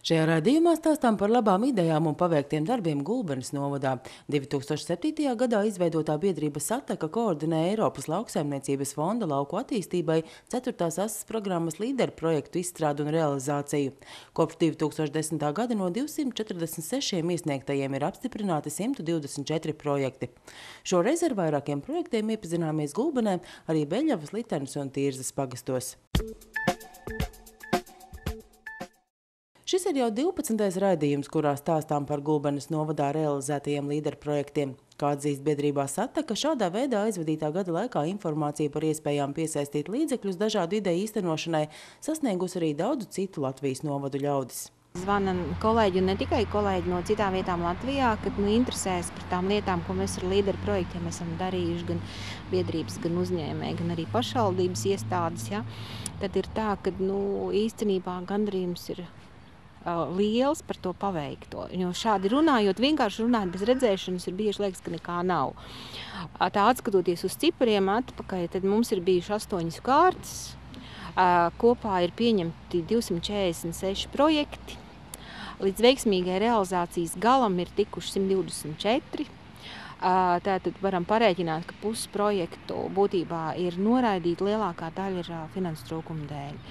Šajā raidījumā stāstām par labām idejām un paveiktiem darbiem Gulbenes novadā. 2007. gadā izveidotā biedrība Sateka koordinē Eiropas lauksaimniecības fonda lauku attīstībai 4. ases programmas līderu projektu izstrādu un realizāciju. Kopš 2010. gada no 246 iesniegtajiem ir apstiprināti 124 projekti. Šoreiz ar vairākiem projektiem iepazināmies Gulbenē, arī Beļģavas, Litenes un Tīrzas pagastos. Šis ir jau 12. raidījums, kurā stāstām par Gulbenes novadā realizētajiem līderu projektiem. Kā atzīst biedrībā Sateka, šādā veidā aizvadītā gada laikā informācija par iespējām piesaistīt līdzekļus dažādu ideju īstenošanai sasniegusi arī daudzu citu Latvijas novadu ļaudis. Zvana kolēģi un ne tikai kolēģi no citām vietām Latvijā, kad interesēs par tām lietām, ko mēs ar līderu projektiem esam darījuši, gan biedrības, gan uzņēmēji, gan arī pašvaldības iestādes. Ja? Tad ir tā, ka īstenībā gandarījums ir liels par to paveikto. Jo šādi runājot, vienkārši runāt bez redzēšanas ir bieži liekas, ka nekā nav. Tā atskatoties uz cipariem atpakaļ, tad mums ir bijuši 8 kārtas. Kopā ir pieņemti 246 projekti. Līdz veiksmīgai realizācijas galam ir tikuši 124. Tātad varam parēķināt, ka pusi projektu būtībā ir noraidīta, lielākā daļa ir finansu trūkuma dēļ.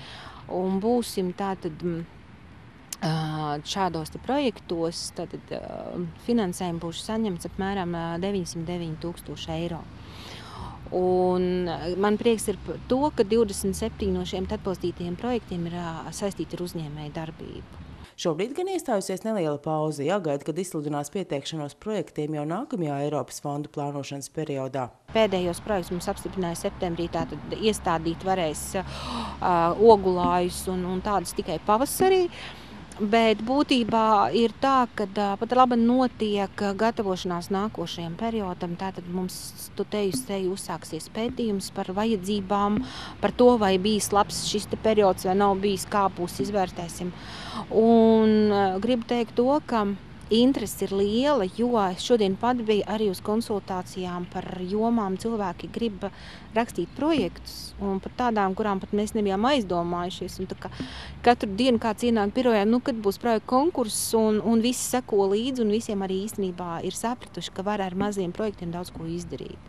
Un būsim tātad šādos projektos finansējumu būs saņemts apmēram 909 000 eiro. Un man prieks ir par to, ka 27 no šiem atbalstītajiem projektiem ir saistīti ar uzņēmēju darbību. Šobrīd gan iestājusies neliela pauze, jāgaida, kad izsludinās pieteikšanos projektiem jau nākamajā Eiropas fondu plānošanas periodā. Pēdējos projektus mums apstiprināja septembrī, tātad iestādīt varēs ogulājus un tādus tikai pavasarī. Bet būtībā ir tā, ka pat labi notiek gatavošanās nākošajam periodam. Tātad mums teju uzsāksies pētījums par vajadzībām, par to, vai bijis labs šis periods vai nav bijis, kā būs izvērtēsim. Un gribu teikt to, ka interese ir liela, jo šodien pat bija arī uz konsultācijām par jomām. Cilvēki grib rakstīt projektus un par tādām, kurām pat mēs nebijām aizdomājušies. Un katru dienu kāds ienāk birojā, kad būs projekta konkurss un visi seko līdzi un visiem arī īstenībā ir sapratuši, ka var ar maziem projektiem daudz ko izdarīt.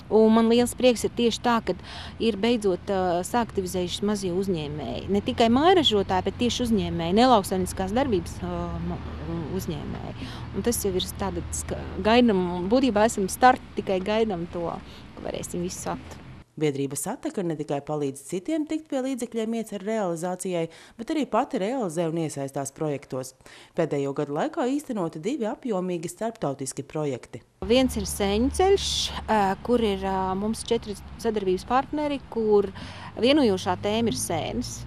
Un man liels prieks ir tieši tā, ka ir beidzot sāktivizējušies mazie uzņēmēji. Ne tikai mājražotāji, bet tieši uzņēmēji, nelauksaimniskās darbības uzņēmēji. Un tas jau ir tāds, ka gaidam, būtībā esam tikai gaidam to, ka varēsim visu sapt. Biedrība Sateka ne tikai palīdz citiem tikt pie līdzekļiem ieceru realizācijai, bet arī pati realizē un iesaistās projektos. Pēdējo gadu laikā īstenoti 2 apjomīgi starptautiski projekti. Viens ir Sēņu ceļš, kur ir mums 4 sadarbības partneri, kur vienojošā tēma ir sēnes.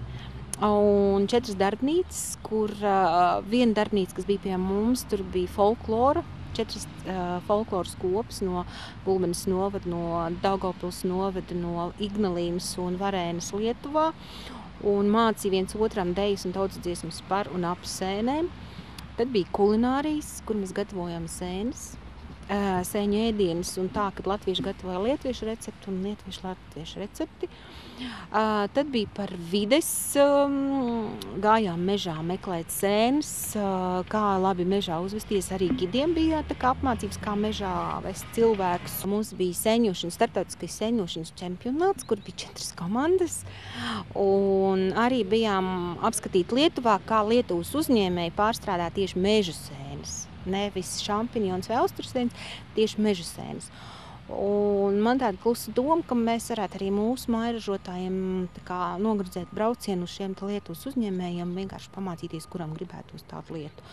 Un 4 darbnīcas, kur viena darbnīca, kas bija pie mums, tur bija folklora. 4 folkloras kopas no Gulbenes novada, no Daugavpils novada, no Ignalīnas un Varēnas Lietuvā. Un mācīja viens otram dejas un tautas dziesmas par un ap sēnēm. Tad bija kulinārijas, kur mēs gatavojam sēnes, sēņu ēdienas un tā, kad latvieši gatavoja lietuviešu recepti un lietuviešu latviešu recepti. Tad bija par vides, gājām mežā meklēt sēnes, kā labi mežā uzvesties. Arī gidiem bija apmācības, kā mežā vest cilvēkus. Mums bija sēņošanas, starptautiskais sēņošanas čempionāts, kur bija 4 komandas. Un arī bijām apskatīt Lietuvā, kā Lietuvas uzņēmēji pārstrādā tieši meža sēnes. Nevis šampiņons vai austrursēnes, tieši meža sēnes. Un man tāda klusa doma, ka mēs varētu arī mūsu mājražotājiem nogrudzēt braucienu uz šiem Lietuvas uzņēmējiem, vienkārši pamācīties, kuram gribētu uz tādu lietu.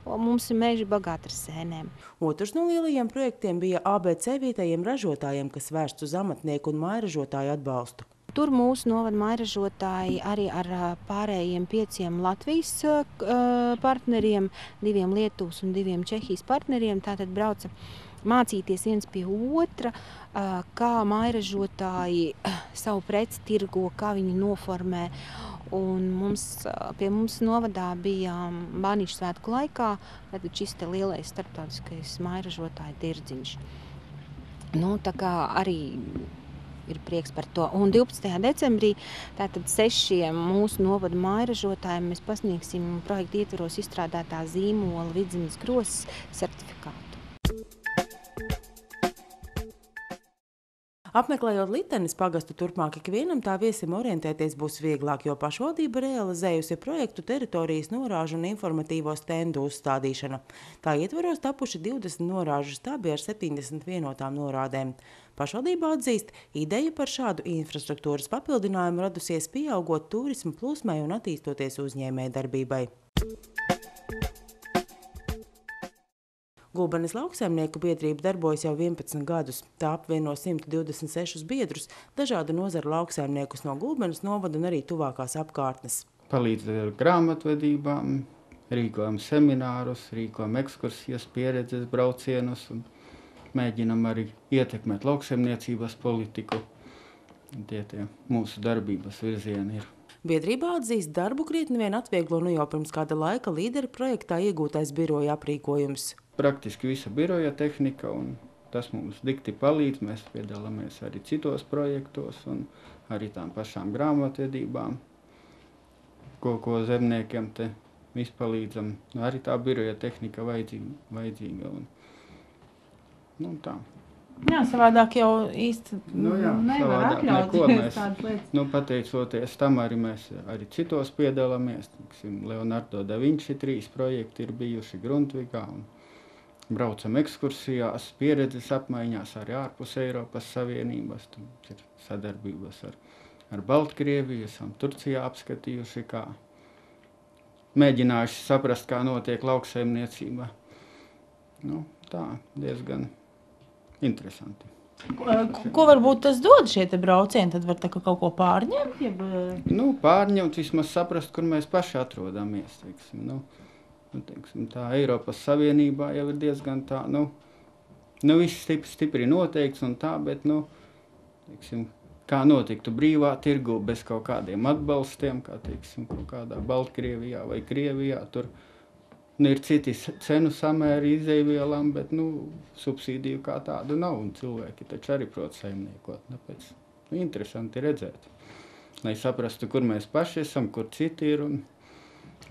Mums ir meži bagāti ar sēnēm. Otrs no lielajiem projektiem bija ABC vietējiem ražotājiem, kas vērsts uz amatnieku un mājražotāju atbalstu. Tur mūsu novada mājražotāji arī ar pārējiem 5 Latvijas partneriem, 2 Lietuvas un 2 Čehijas partneriem, tātad brauca mācīties viens pie otra, kā mājražotāji savu preci tirgo, kā viņi noformē. Un pie mums novadā bija Bānišu svētku laikā šis te lielais starptautiskais mairažotāju tirdziņš. Tā kā arī ir prieks par to. Un 12. decembrī tātad 6 mūsu novada mairažotājiem mēs pasniegsim projekta ietvaros izstrādātā zīmola Vidzemes krosses certifikātu. Apmeklējot Litenes pagastu turpmāk ikvienam tā viesim orientēties būs vieglāk, jo pašvaldība realizējusi projektu teritorijas norāžu un informatīvo stendu uzstādīšana. Tā ietvaros tapuši 20 norāžu stabi ar 70 vienotām norādēm. Pašvaldība atzīst, ideja par šādu infrastruktūras papildinājumu radusies pieaugot turismu plūsmai un attīstoties uzņēmējdarbībai. Gulbenes lauksaimnieku biedrība darbojas jau 11 gadus. Tā apvieno 126 biedrus, dažādu nozaru lauksaimniekus no Gulbenes novada un arī tuvākās apkārtnes. Palīdz ar grāmatvedībām, rīkojam seminārus, rīkojam ekskursijas, pieredzes braucienus un mēģinam arī ietekmēt lauksaimniecības politiku. Tie mūsu darbības virzieni ir. Biedrībā atzīst, darbu krietni vien atvieglo jau pirms kāda laika līderi projektā iegūtais biroja aprīkojums. Praktiski visa biroja tehnika, un tas mums dikti palīdz. Mēs piedalāmies arī citos projektos un arī tām pašām grāmatvedībām, ko zemniekiem te izpalīdzam. Arī tā biroja tehnika vajadzīga. Tā. Jā, savādāk jau īsti nevar atļauties tādas lietas. Pateicoties tam arī mēs arī citos piedalāmies. Leonardo da Vinci 3 projekti ir bijuši Grundvigā. Braucam ekskursijās, pieredzes apmaiņās arī ārpus Eiropas Savienības. Tur ir sadarbības ar Baltkrieviju, esam Turcijā apskatījuši, kā mēģinājuši saprast, kā notiek lauksaimniecība. Tā diezgan interesanti. Ko varbūt tas dod šie te braucieni? Tad var kaut ko pārņemt? Pārņemt, vismaz saprast, kur mēs paši atrodamies. Tā Eiropas Savienībā jau ir diezgan tā, viss stipri noteikts un tā, bet, kā notiktu brīvā tirgu bez kaut kādiem atbalstiem, kā, kaut kādā Baltkrievijā vai Krievijā, tur ir citi cenu samēri izejvielām, bet, subsīdiju kā tādu nav, un cilvēki taču arī prot saimniekot. Tāpēc, interesanti redzēt, lai saprastu, kur mēs paši esam, kur citi ir, un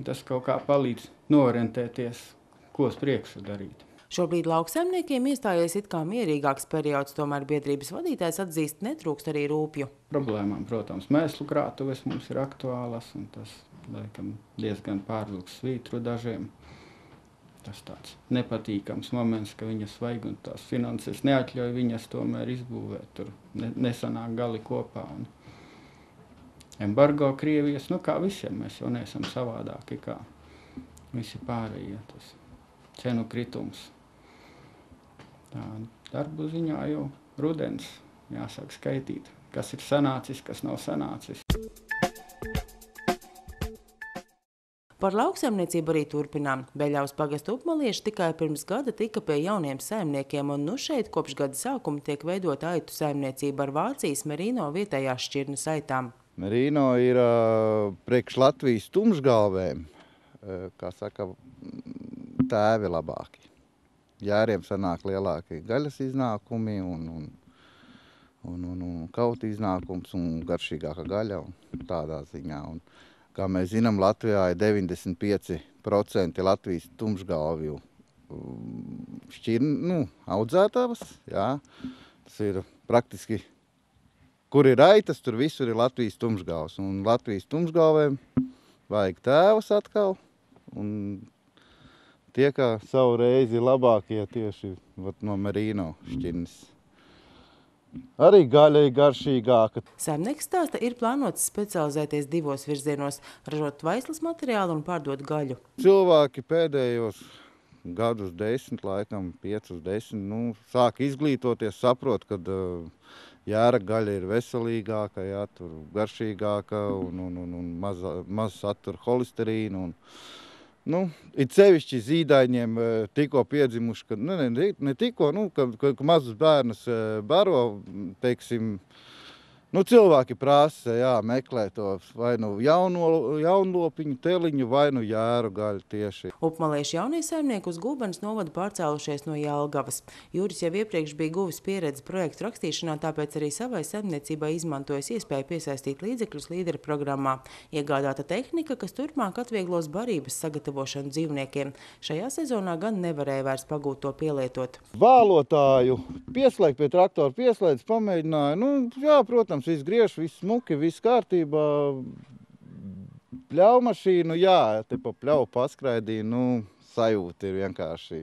tas kaut kā palīdz noorientēties, ko uz priekšu darīt. Šobrīd lauksaimniekiem iestājies it kā mierīgāks periods, tomēr biedrības vadītājs atzīst, netrūkst arī rūpju. Problēmām, protams, mēslu krātuves mums ir aktuālas, un tas, laikam, diezgan pārvilks svītru dažiem. Tas tāds nepatīkams moments, ka viņas vajag un tās finanses neatļauj viņas tomēr izbūvēt, tur nesanāk gali kopā. Embargo Krievijas, kā visiem, mēs jau neesam savādāki kā visi pārējie, tas cenu kritums. Tā darbu ziņā jau rudens jāsāk skaitīt, kas ir sanācis, kas nav sanācis. Par lauksaimniecību arī turpinām. Beļavas pagasta upmalieši tikai pirms gada tika pie jauniem saimniekiem, un šeit kopš gada sākuma tiek veidota aitu saimniecība ar Vācijas merino vietējās šķirnes aitām. Merino ir priekš Latvijas tumšgalvēm, kā saka, tēvi labāki. Jēriem sanāk lielāki gaļas iznākumi un kaut iznākums un garšīgāka gaļa un tādā ziņā. Un, kā mēs zinām, Latvijā ir 95% Latvijas tumšgalvju šķirnu audzētavas. Jā. Tas ir praktiski, kur ir aitas, tur visur ir Latvijas tumšgalvs. Un Latvijas tumšgalvēm vajag tēvus atkal. Un tie, kā savu reizi labākie tieši no merino šķirnes. Arī gaļa ir garšīgāka. Saimnieks stāsta, ir plānots specializēties 2 virzienos – ražot vaislas materiālu un pārdot gaļu. Cilvēki pēdējos gadus 10, laikam 5-10, sāk izglītoties, saprot, kad jēra gaļa ir veselīgāka, jā, tur garšīgāka un maz satur holesterīnu. Ir sevišķi zīdaiņiem tikko piedzimuši, kad ne tikko, kad mazus bērnus baro, teiksim, Nu, cilvēki prasa, meklē to vai nu jaunlopiņu teliņu, vai nu jēru gaļu tieši. Upmaliešu jaunie saimnieki uz Gulbenes novadu pārcēlušies no Jelgavas. Juris jau iepriekš bija guvis pieredzi projektu rakstīšanā, tāpēc arī savai saimniecībai izmantojas iespēju piesaistīt līdzekļus līderu programmā. Iegādāta tehnika, kas turpmāk atvieglos barības sagatavošanu dzīvniekiem. Šajā sezonā gan nevarēja vairs pagūt to pielietot. Vālotāju pieslēgt pie traktora pieslēdz, pamēģināja. Protams, viss griež, viss smuki, viss kārtībā. Pļaumašīnu, te pa pļauju paskraidīja, sajūta ir vienkārši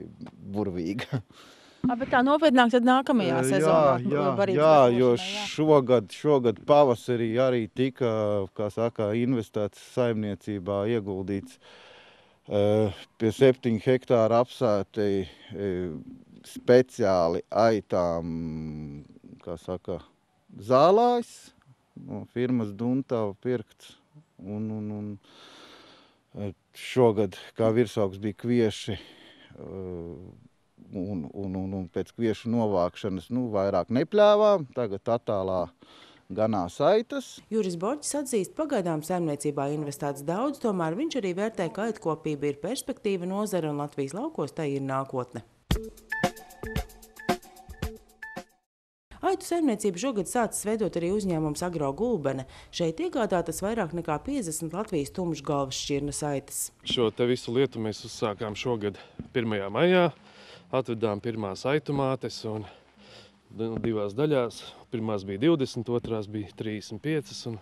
burvīga. Bet tā nopietnāk tad nākamajā sezonā? Jo šogad pavasarī arī tika, investēts saimniecībā, ieguldīts pie 7 hektāru apsētai speciāli aitām, zālājs, no firmas Duntava pirkts, un šogad, kā virsaugs bija kvieši, un pēc kviešu novākšanas, vairāk nepļāvām, tagad attālā ganās aitas. Juris Borķis atzīst, pagaidām saimniecībā investēts daudz, tomēr viņš arī vērtē, ka aitkopība ir perspektīva nozara un Latvijas laukos tai ir nākotne. Aitu saimniecību šogad sācis veidot arī uzņēmums Agro Gulbene. Šeit iegādātas vairāk nekā 50 Latvijas tumšgalvas šķirnes aitas. Šo te visu lietu mēs uzsākām šogad 1. maijā. Atvedām pirmās aitu mātes un divās daļās. Pirmās bija 20, otrās bija 35.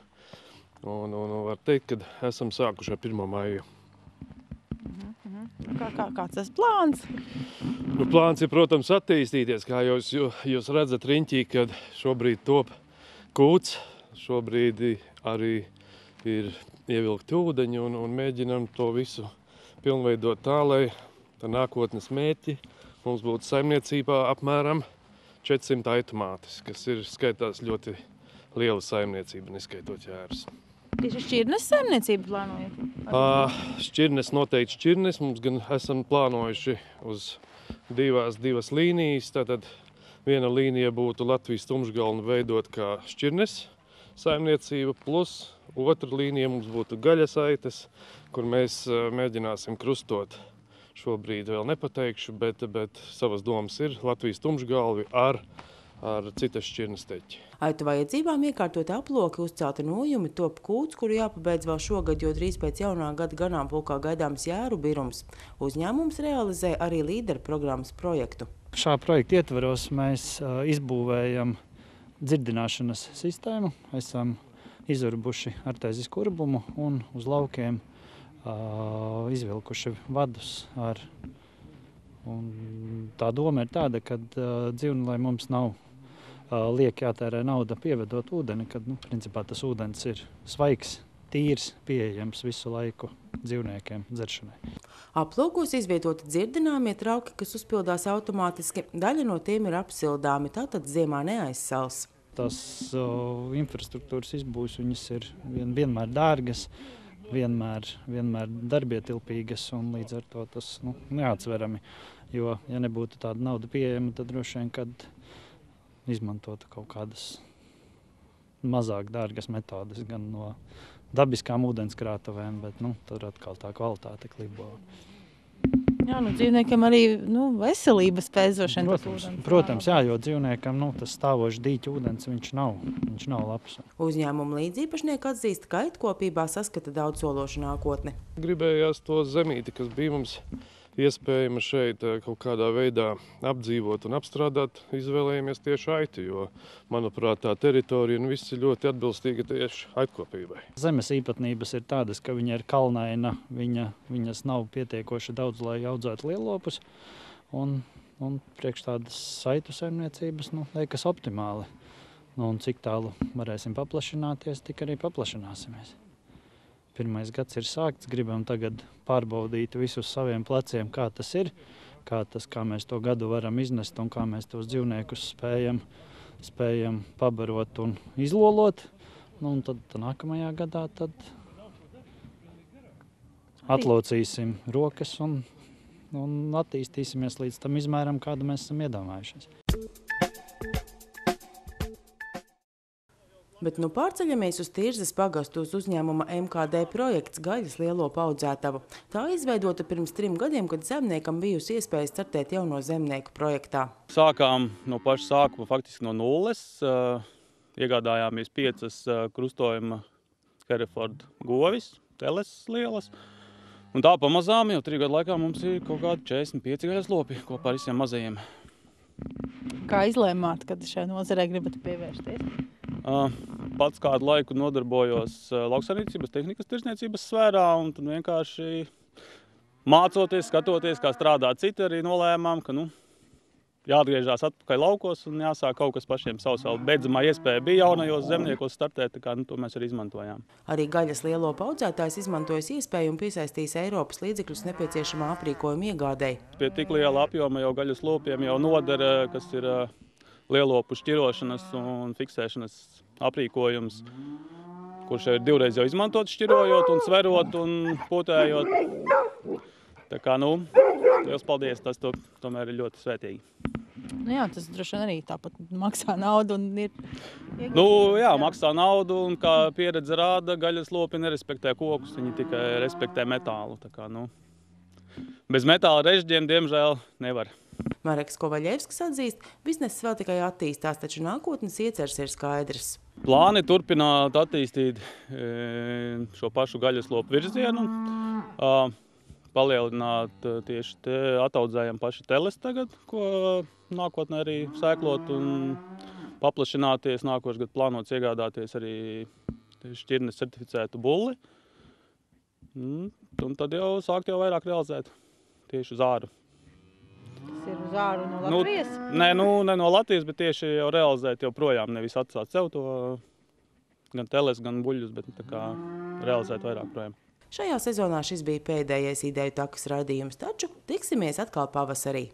Un var teikt, ka esam sākuši ar 1. maiju. Kāds tas plāns? Plāns ir, protams, attīstīties, kā jūs redzat riņķī, kad šobrīd top kūts, šobrīd arī ir ievilkti ūdeņi un mēģinam to visu pilnveidot tā, lai tā nākotnes mērķi mums būtu saimniecībā apmēram 400 aitu mātes, kas ir skaitās ļoti liela saimniecība, neskaitot jērus. Tieši šķirnes saimniecību plānojat? Šķirnes noteikti šķirnes. Mums gan esam plānojuši uz divas līnijas. Tātad viena līnija būtu Latvijas tumšgalnu veidot kā šķirnes saimniecība, plus otra līnija mums būtu gaļas aitas, kur mēs mēģināsim krustot. Šobrīd vēl nepateikšu, bet savas domas ir Latvijas tumšgalvi ar citas šķirnes teķi. Aitu vajadzībām iekārtoti aploki, uzcelti nojumi, top kūts, kuru jāpabeidz vēl šogad, jo drīz pēc jaunā gada ganāmpulkā gaidāms jēru birums. Uzņēmums realizē arī līderu programmas projektu. Šā projekta ietvaros mēs izbūvējam dzirdināšanas sistēmu, esam izurbuši artēzisku urbumu un uz laukiem izvilkuši vadus Un tā doma ir tāda, ka dzīvni, lai mums nav lieki jātērē nauda pievedot ūdeni, kad principā tas ūdens ir svaigs, tīrs, pieejams visu laiku dzīvniekiem dzeršanai. Aplūkos izvietoti dzirdināmie trauki, kas uzpildās automātiski. Daļa no tiem ir apsildāmi, tātad ziemā neaizsals. Tās infrastruktūras izbūves, viņas ir vienmēr dārgas, vienmēr darbietilpīgas un līdz ar to tas neatsverami. Jo, ja nebūtu tāda nauda pieejama, tad droši vien, kad izmantotu kaut kādas mazāk dārgas metodes gan no dabiskām ūdenskrātuvēm, bet tur atkal tā kvalitāte klibo. Jā, dzīvniekam arī veselības pēzošana. Protams, jo dzīvniekam tas stāvošs dīķu ūdens viņš nav labs. Uzņēmuma līdzīpašnieki atzīst, ka aitkopībā saskata daudzsološu nākotni. Gribējās to zemīti, kas bija mums iespējama šeit kaut kādā veidā apdzīvot un apstrādāt, izvēlējamies tieši aitu, jo, manuprāt, tā teritorija viss ir ļoti atbilstīga tieši aitkopībai. Zemes īpatnības ir tādas, ka viņa ir kalnaina, viņas nav pietiekoši daudz, lai audzētu lielopus, un priekš tādas aitu saimniecības liekas optimāli. Un cik tālu varēsim paplašināties, tik arī paplašināsimies. Pirmais gads ir sākts, gribam tagad pārbaudīt visus saviem pleciem, kā tas ir, kā mēs to gadu varam iznest un kā mēs tos dzīvniekus spējam pabarot un izlolot. Un tad nākamajā gadā atlocīsim rokas un attīstīsimies līdz tam izmēram, kādu mēs esam iedomājušies. Bet nu pārceļamies uz Tirzas pagastu uz uzņēmuma MKD projekts gaļas lielopu audzētavu. Tā izveidota pirms 3 gadiem, kad zemniekam bijusi iespēja startēt jauno zemnieku projektā. Sākām no paša sākuma faktiski no nulles. Iegādājāmies 5 krustojuma Hereford govis, teles lielas. Un tā pamazām jau 3 gadu laikā mums ir kaut kādi 45 gaļas lopi kopā ar visiem mazajiem. Kā izlēmāt, kad šai nozarei gribat pievērsties? Pats kādu laiku nodarbojos lauksaimniecības tehnikas tirdzniecības sfērā, un tad vienkārši mācoties, skatoties, kā strādā citi, arī nolēmām, ka jāatgriežās atpakaļ laukos un jāsāk kaut kas pašiem savs. Beidzamā iespēja bija jaunajos zemniekos startēt, tā kā to mēs arī izmantojām. Arī gaļas lielopu audzētājs izmantojas iespēju un piesaistīs Eiropas līdzekļus nepieciešamā aprīkojuma iegādei. Pie tik liela apjoma jau gaļas lopiem jau nodara, kas ir lielopu šķirošanas un fiksēšanas aprīkojums, kurš ir 2 reizes jau izmantot šķirojot un sverot un potējot. Tā kā, liels paldies, tas tomēr ir ļoti svētīgi. Jā, tas droši vien arī tāpat maksā naudu un ir... Jā, maksā naudu un kā pieredze rāda, gaļas lopi nerespektē kokus, viņi tikai respektē metālu. Tā kā, bez metāla režģiem, diemžēl, nevar. Mareks Kovaļevskis atzīst, bizness vēl tikai attīstās, taču nākotnes ieceres ir skaidrs. Plāni turpināt attīstīt šo pašu gaļas lopu virzienu. Palielināt tieši te ataudzējam paši teles tagad, ko nākotnē arī sēklot un paplašināties. Nākošais gadu plānots iegādāties arī šķirnes certificētu bulli. Un tad jau sākt jau vairāk realizēt tieši uz āru. Tas ir uz āru no Latvijas? Ne no Latvijas, bet tieši jau realizēt jau projām. Nevis atstāt sev to gan teles, gan buļļus, bet tā kā realizēt vairāk projām. Šajā sezonā šis bija pēdējais Ideju takas raidījums, taču tiksimies atkal pavasarī.